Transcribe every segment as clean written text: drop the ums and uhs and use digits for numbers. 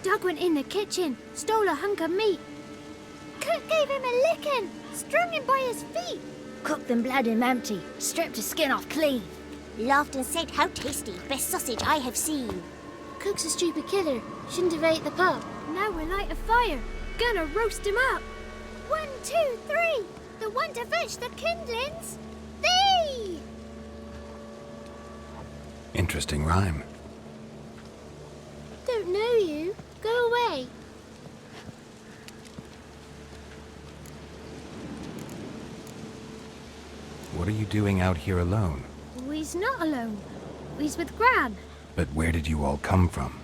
Doug went in the kitchen, stole a hunk of meat. Cook gave him a licking, strung him by his feet. Cooked and bled him empty, stripped his skin off clean. Laughed and said, "How tasty, best sausage I have seen." Cook's a stupid killer, shouldn't have ate the pup. Now we'll light a fire, gonna roast him up. 1, 2, 3, the one to fetch the kindlings. Thee! Interesting rhyme. Don't know you. Go away. What are you doing out here alone? We's not alone. We's with Gran. But where did you all come from?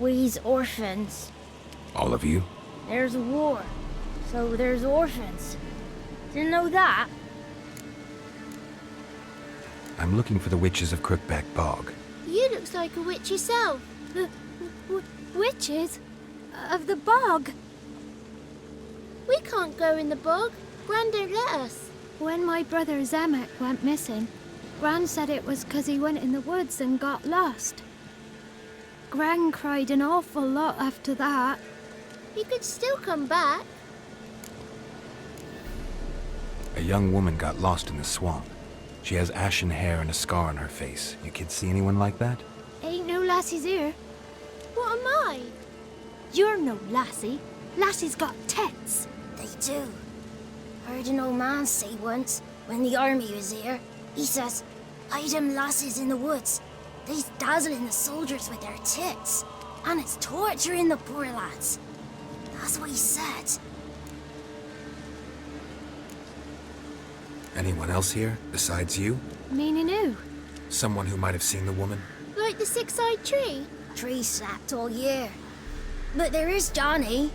We's orphans. All of you? There's a war, so there's orphans. Didn't know that? I'm looking for the witches of Crookback Bog. You looks like a witch yourself. The witches? Of the bog. We can't go in the bog. Gran don't let us. When my brother Zemek went missing, Gran said it was 'cause he went in the woods and got lost. Gran cried an awful lot after that. He could still come back. A young woman got lost in the swamp. She has ashen hair and a scar on her face. You kids see anyone like that? Ain't no lassies here. What am I? You're no lassie. Lassie's got tits. They do. Heard an old man say once, when the army was here, he says, "Hide them lasses in the woods. They's dazzling the soldiers with their tits, and it's torturing the poor lads." That's what he said. Anyone else here, besides you? Meaning who? Someone who might have seen the woman? Like the six-eyed tree? Tree slapped all year. But there is Johnny.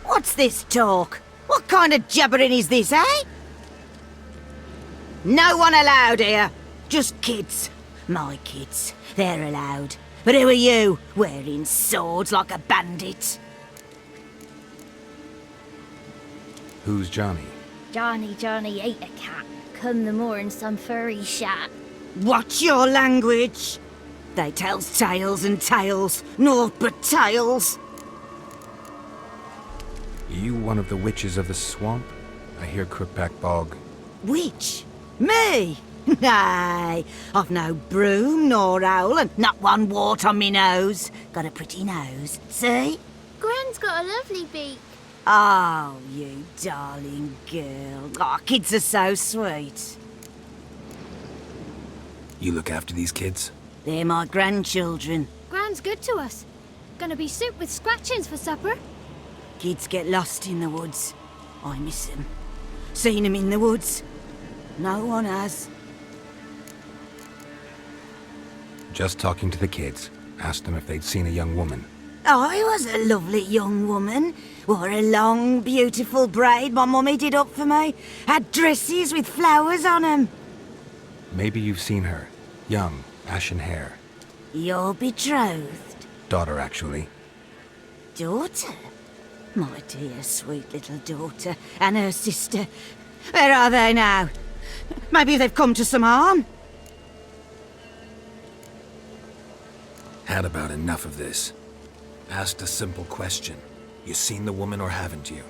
What's this talk? What kind of jabbering is this, eh? No one allowed here. Just kids. My kids. They're allowed. But who are you, wearing swords like a bandit? Who's Johnny? Johnny ate a cat. Come the moor in some furry shat. Watch your language. They tells tales and tales. Naught but tales. You one of the witches of the swamp? I hear Crookback Bog. Witch? Me? Nay, I've no broom nor owl and not one wart on me nose. Got a pretty nose, see? Gran's got a lovely beak. Oh, you darling girl. Oh, kids are so sweet. You look after these kids? They're my grandchildren. Gran's good to us. Gonna be soup with scratchings for supper. Kids get lost in the woods. I miss them. Seen them in the woods. No one has. Just talking to the kids. Asked them if they'd seen a young woman. I was a lovely young woman. Wore a long, beautiful braid my mummy did up for me. Had dresses with flowers on 'em. Maybe you've seen her. Young, ashen hair. You're betrothed. Daughter, actually. Daughter? My dear, sweet little daughter. And her sister. Where are they now? Maybe they've come to some harm? Had about enough of this. Asked a simple question. You seen the woman or haven't you?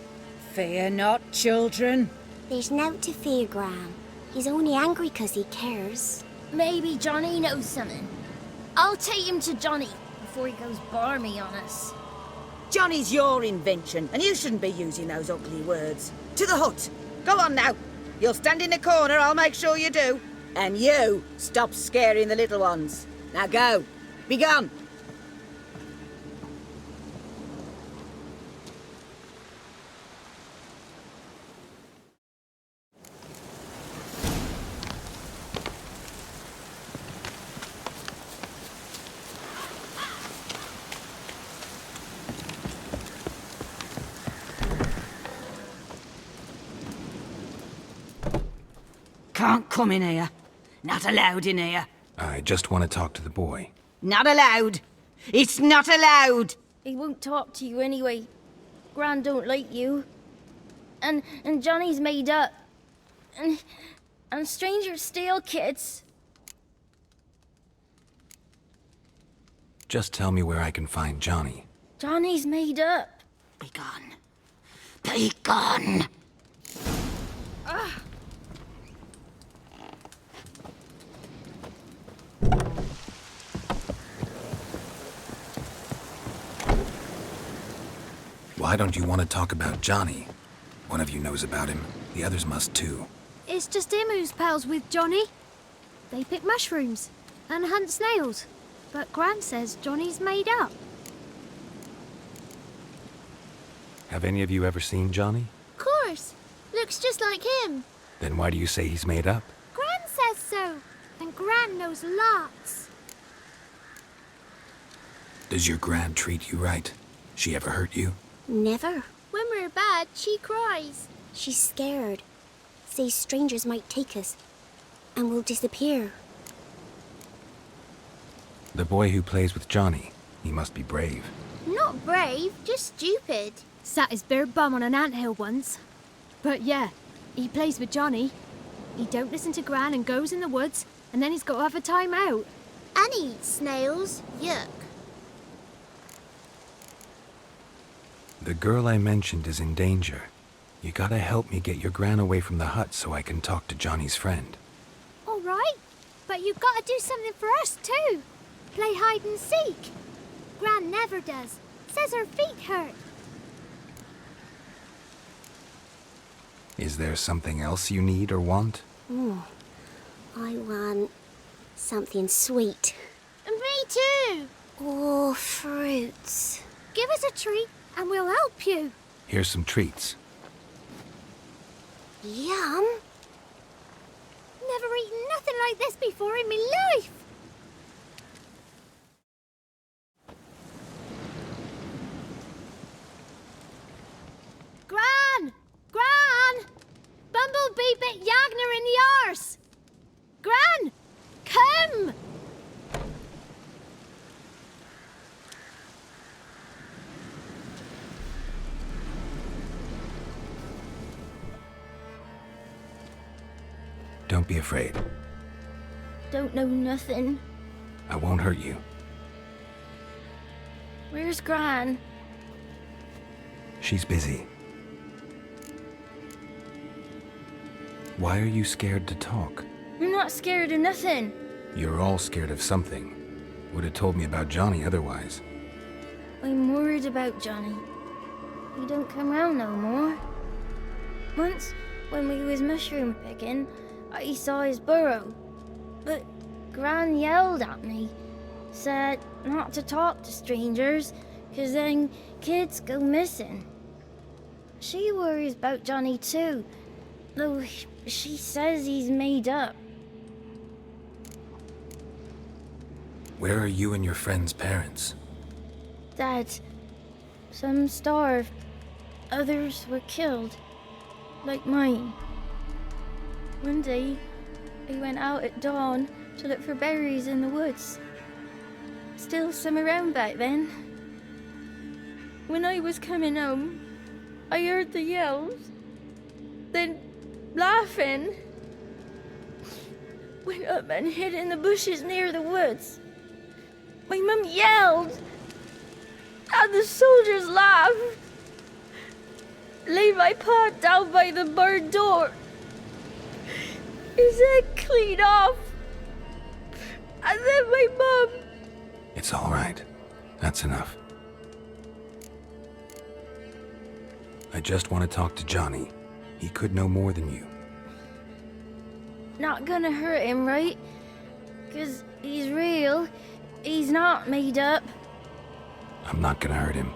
Fear not, children. There's nought to fear, Gran. He's only angry 'cause he cares. Maybe Johnny knows something. I'll take him to Johnny before he goes barmy on us. Johnny's your invention, and you shouldn't be using those ugly words. To the hut. Go on now. You'll stand in the corner, I'll make sure you do. And you, stop scaring the little ones. Now go. Be gone. Can't come in here. Not allowed in here. I just want to talk to the boy. Not allowed. It's not allowed. He won't talk to you anyway. Gran don't like you. And Johnny's made up. And strangers steal kids. Just tell me where I can find Johnny. Johnny's made up. Be gone. Be gone! Why don't you want to talk about Johnny? One of you knows about him. The others must too. It's just him who's pals with Johnny. They pick mushrooms and hunt snails. But Gran says Johnny's made up. Have any of you ever seen Johnny? Of course. Looks just like him. Then why do you say he's made up? Gran says so. And Gran knows lots. Does your Gran treat you right? She ever hurt you? Never. When we're bad, she cries. She's scared. Says strangers might take us. And we'll disappear. The boy who plays with Johnny, he must be brave. Not brave, just stupid. Sat his bare bum on an anthill once. But yeah, he plays with Johnny. He don't listen to Gran and goes in the woods, and then he's got to have a time out. And he eats snails. Yuck. The girl I mentioned is in danger. You gotta help me get your Gran away from the hut so I can talk to Johnny's friend. All right, but you've got to do something for us too. Play hide and seek. Gran never does. Says her feet hurt. Is there something else you need or want? I want something sweet. And me too. Oh, fruits. Give us a treat and we'll help you. Here's some treats. Yum. Never eaten nothing like this before in my life. Gran! Gran! Bumblebee bit Yagner in the arse! Gran! Come! Don't be afraid. Don't know nothing. I won't hurt you. Where's Gran? She's busy. Why are you scared to talk? I'm not scared of nothing. You're all scared of something. Would have told me about Johnny otherwise. I'm worried about Johnny. He don't come round no more. Once, when we was mushroom picking, I saw his burrow. But Gran yelled at me, said not to talk to strangers, 'cause then kids go missing. She worries about Johnny too, though she says he's made up. Where are you and your friend's parents? Dad, some starved, others were killed, like mine. One day, I went out at dawn to look for berries in the woods. Still some around back then. When I was coming home, I heard the yells, then laughing. Went up and hid in the bushes near the woods. My mum yelled, and the soldiers laughed. Laid my pa down by the barn door. His head clean off. And then my mum. It's all right. That's enough. I just want to talk to Johnny. He could know more than you. Not gonna hurt him, right? 'Cause he's real. He's not made up. I'm not gonna hurt him.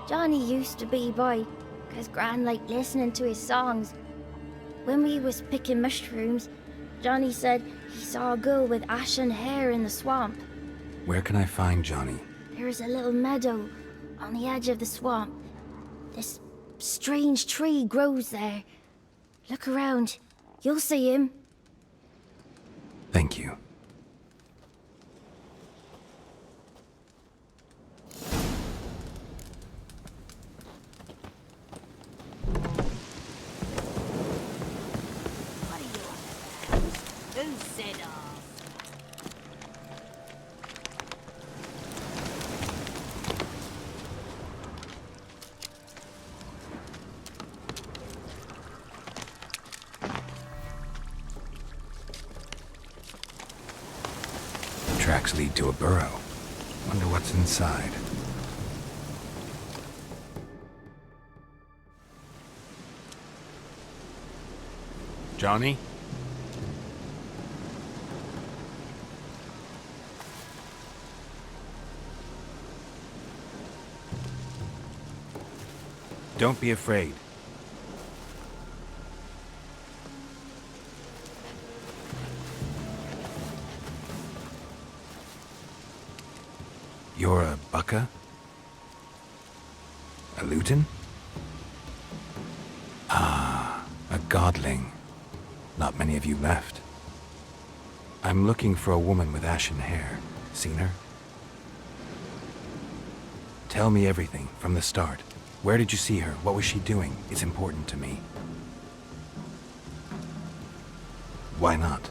Johnny used to be boy, 'cause Gran liked listening to his songs. When we was picking mushrooms, Johnny said he saw a girl with ashen hair in the swamp. Where can I find Johnny? There's a little meadow on the edge of the swamp. This strange tree grows there. Look around. You'll see him. Thank you. What are you on about? Who said off? tracks lead to a burrow. Wonder what's inside. Johnny? Don't be afraid. You're a Bukka? A Luton? Ah, a godling. Not many of you left. I'm looking for a woman with ashen hair. Seen her? Tell me everything, from the start. Where did you see her? What was she doing? It's important to me. Why not?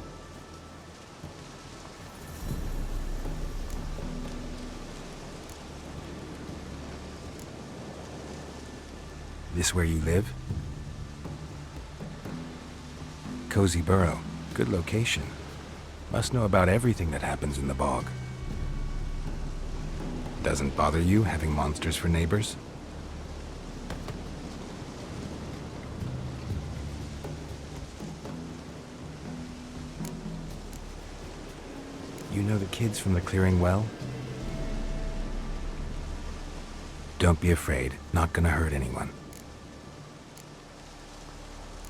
This where you live? Cozy Burrow. Good location. Must know about everything that happens in the bog. Doesn't bother you having monsters for neighbors? You know the kids from the clearing well? Don't be afraid. Not gonna hurt anyone.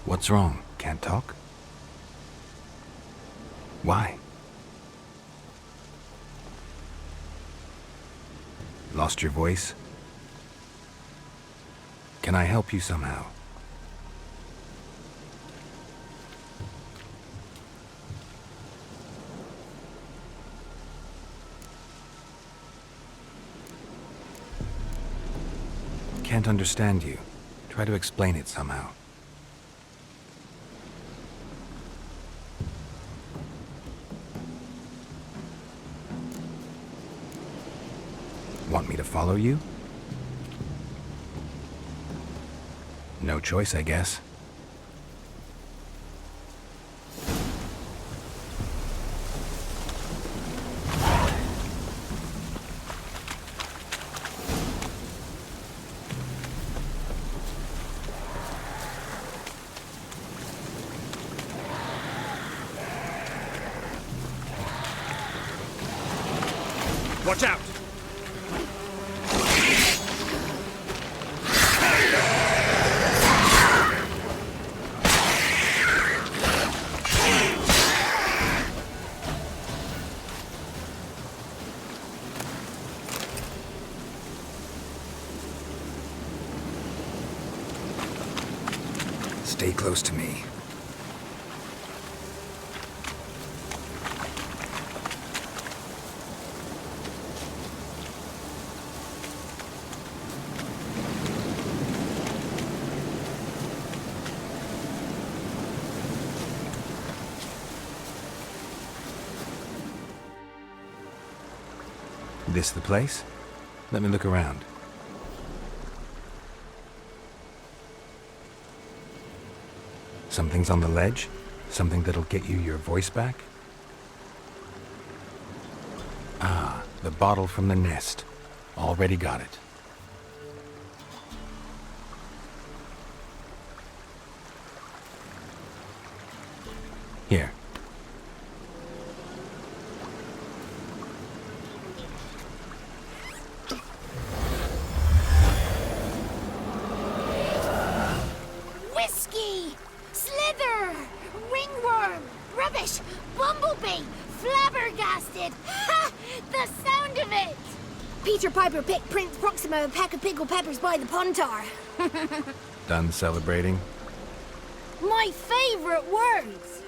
What's wrong? Can't talk? Why? Lost your voice? Can I help you somehow? Can't understand you. Try to explain it somehow. Want me to follow you? No choice, I guess. Watch out! Stay close to me. This the place? Let me look around. Something's on the ledge? Something that'll get you your voice back? Ah, the bottle from the nest. Already got it. Here. Whiskey! Slither! Ringworm! Rubbish! Bumblebee! Flabbergasted! Ha! The sound of it! Peter Piper picked Prince Proxima a pack of pickled peppers by the Pontar. Done celebrating? My favorite words!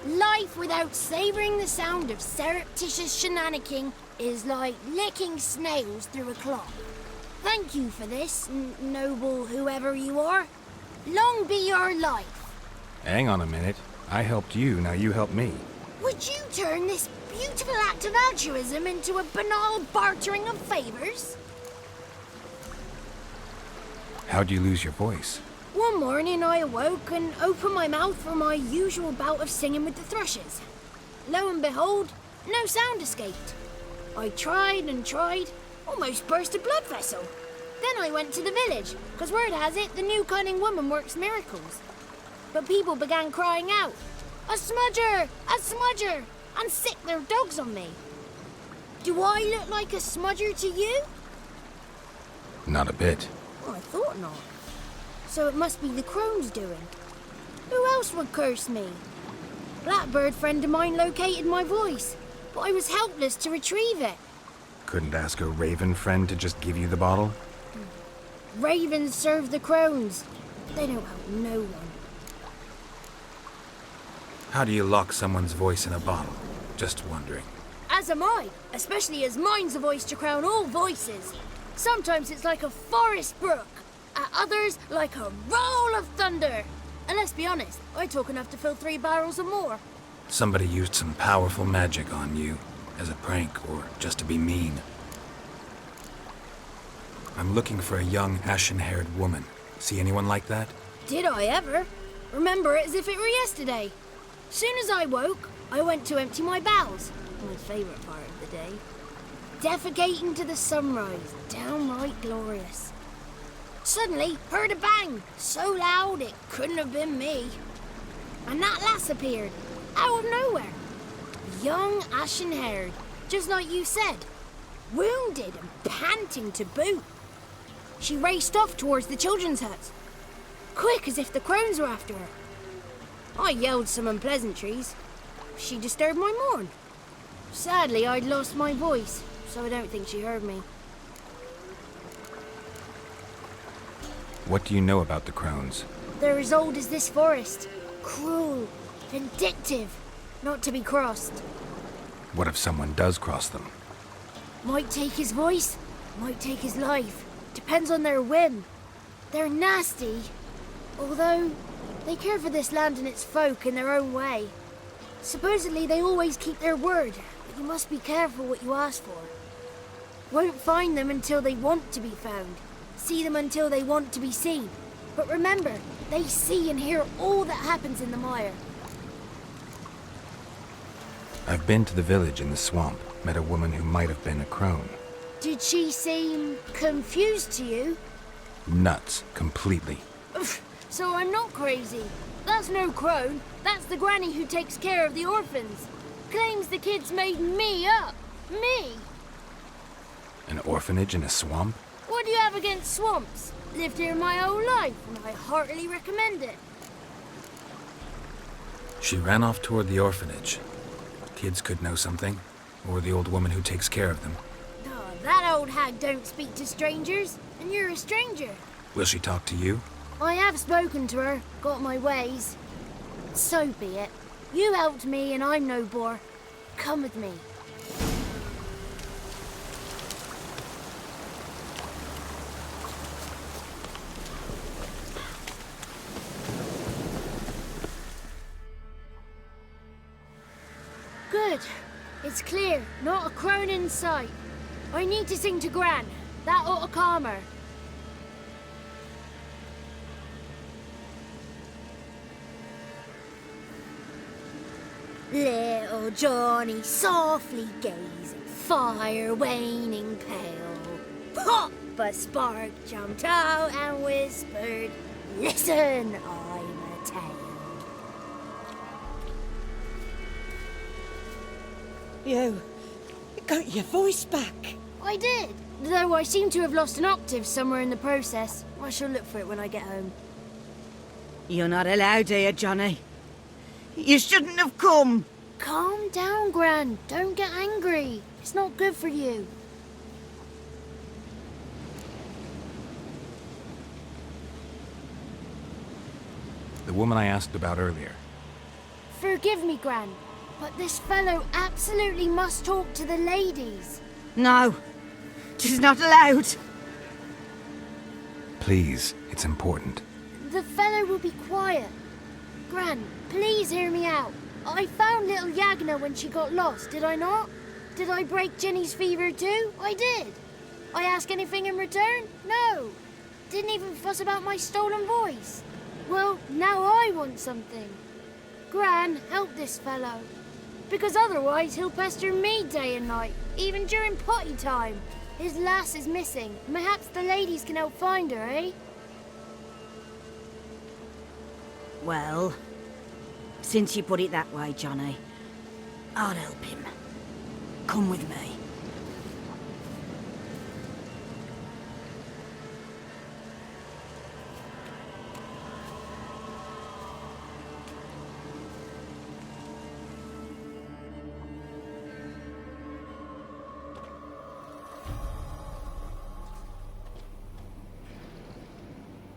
Life without savoring the sound of surreptitious shenanigans is like licking snails through a cloth. Thank you for this, noble whoever you are. Long be your life. Hang on a minute. I helped you, now you help me. Would you turn this beautiful act of altruism into a banal bartering of favors? How'd you lose your voice? One morning I awoke and opened my mouth for my usual bout of singing with the thrushes. Lo and behold, no sound escaped. I tried and tried, almost burst a blood vessel. Then I went to the village, because word has it the new cunning woman works miracles. But people began crying out, "A smudger! A smudger!" and sick their dogs on me. Do I look like a smudger to you? Not a bit. Oh, I thought not. So it must be the crone's doing. Who else would curse me? Blackbird friend of mine located my voice, but I was helpless to retrieve it. Couldn't ask a raven friend to just give you the bottle? Ravens serve the crones. They don't help no one. How do you lock someone's voice in a bottle? Just wondering. As am I, especially as mine's a voice to crown all voices. Sometimes it's like a forest brook, at others like a roll of thunder. And let's be honest, I talk enough to fill 3 barrels or more. Somebody used some powerful magic on you, as a prank or just to be mean. I'm looking for a young, ashen-haired woman. See anyone like that? Did I ever? Remember it as if it were yesterday. Soon as I woke, I went to empty my bowels. My favourite part of the day. Defecating to the sunrise, downright glorious. Suddenly, heard a bang, so loud it couldn't have been me. And that lass appeared, out of nowhere. Young, ashen-haired, just like you said. Wounded and panting to boot. She raced off towards the children's huts, quick as if the crones were after her. I yelled some unpleasantries. She disturbed my morn. Sadly, I'd lost my voice, so I don't think she heard me. What do you know about the crones? They're as old as this forest. Cruel, vindictive, not to be crossed. What if someone does cross them? Might take his voice, might take his life. Depends on their whim. They're nasty, although they care for this land and its folk in their own way. Supposedly they always keep their word, but you must be careful what you ask for. Won't find them until they want to be found. See them until they want to be seen. But remember, they see and hear all that happens in the mire. I've been to the village in the swamp, met a woman who might have been a crone. Did she seem confused to you? Nuts, completely. So I'm not crazy. That's no crone. That's the granny who takes care of the orphans. Claims the kids made me up. Me! An orphanage in a swamp? What do you have against swamps? Lived here my whole life, and I heartily recommend it. She ran off toward the orphanage. Kids could know something, or the old woman who takes care of them. Oh, that old hag don't speak to strangers, and you're a stranger. Will she talk to you? I have spoken to her, got my ways. So be it. You helped me, and I'm no bore. Come with me. Good. It's clear. Not a crone in sight. I need to sing to Gran. That ought to calm her. Little Johnny softly gazing, fire waning pale. Pop! A spark jumped out and whispered, "Listen, I'm a tale." You got your voice back. I did, though I seem to have lost an octave somewhere in the process. I shall look for it when I get home. You're not allowed here, Johnny. You shouldn't have come. Calm down, Gran. Don't get angry. It's not good for you. The woman I asked about earlier. Forgive me, Gran, but this fellow absolutely must talk to the ladies. No, she's not allowed. Please, it's important. The fellow will be quiet. Gran, please hear me out. I found little Yagna when she got lost, did I not? Did I break Jenny's fever too? I did. I ask anything in return? No. Didn't even fuss about my stolen voice. Well, now I want something. Gran, help this fellow. Because otherwise he'll pester me day and night, even during potty time. His lass is missing. Perhaps the ladies can help find her, eh? Well, since you put it that way, Johnny, I'll help him. Come with me.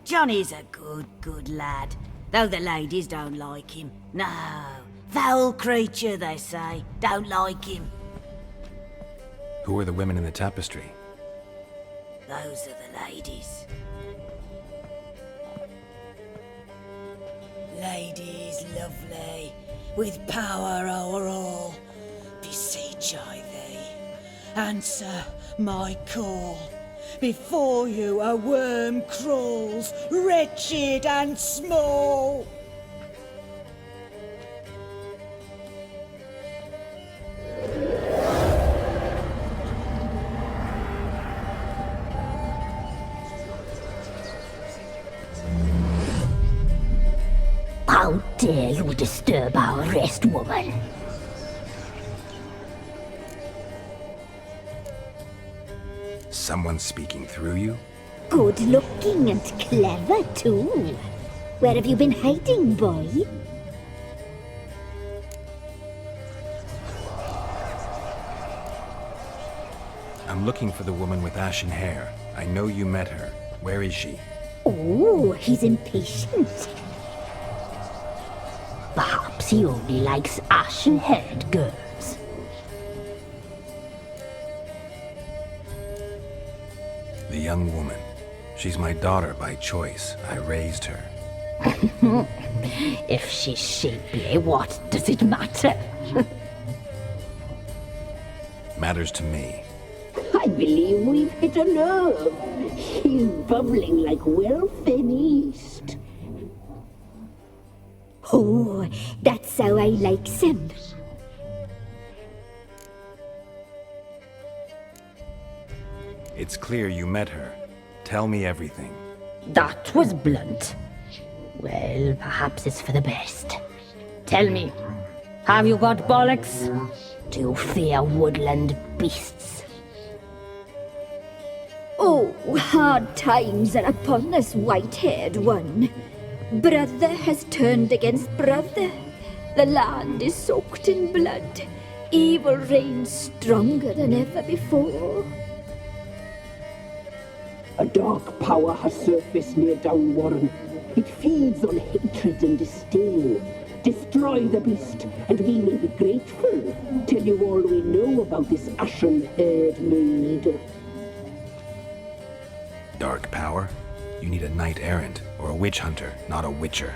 Johnny's a good lad, though the ladies don't like him. No, foul creature, they say. Don't like him. Who are the women in the tapestry? Those are the ladies. Ladies lovely, with power o'er all, beseech I thee, answer my call. Before you a worm crawls, wretched and small. How dare you disturb our rest, woman? Someone speaking through you? Good looking and clever, too. Where have you been hiding, boy? I'm looking for the woman with ashen hair. I know you met her. Where is she? Oh, he's impatient. Perhaps he only likes ashen-haired girls. The young woman. She's my daughter by choice. I raised her. If she's shapely, what does it matter? Matters to me. I believe we've hit a nerve. He's bubbling like well-fed yeast. Oh, that's how I likes him. It's clear you met her. Tell me everything. That was blunt. Well, perhaps it's for the best. Tell me, have you got bollocks? Do you fear woodland beasts? Oh, hard times are upon us, white-haired one. Brother has turned against brother. The land is soaked in blood. Evil reigns stronger than ever before. A dark power has surfaced near Downwarren. It feeds on hatred and disdain. Destroy the beast, and we may be grateful. Tell you all we know about this ashen-haired maid. Dark power? You need a knight-errant or a witch hunter, not a witcher.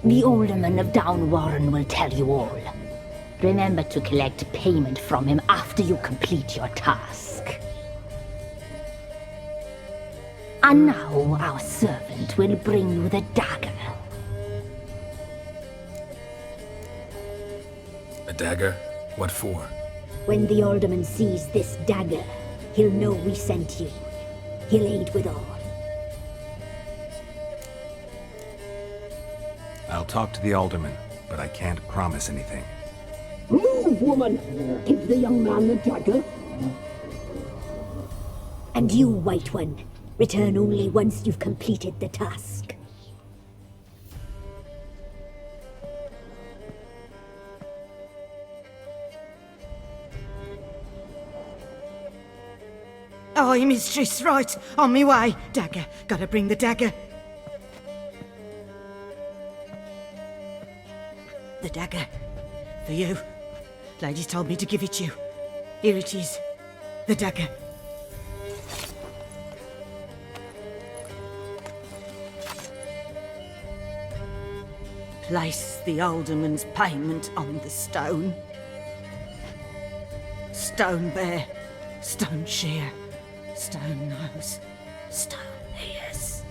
The alderman of Downwarren will tell you all. Remember to collect payment from him after you complete your task. And now our servant will bring you the dagger. A dagger? What for? When the alderman sees this dagger, he'll know we sent you. He'll aid with all. I'll talk to the alderman, but I can't promise anything. Move, woman! Give the young man the dagger. And you, White One, return only once you've completed the task. Aye, mistress, right. On me way. Dagger. Gotta bring the dagger. The dagger. For you. Ladies told me to give it you. Here it is. The dagger. Place the alderman's payment on the stone. Stone bear, stone shear, stone nose, stone ears.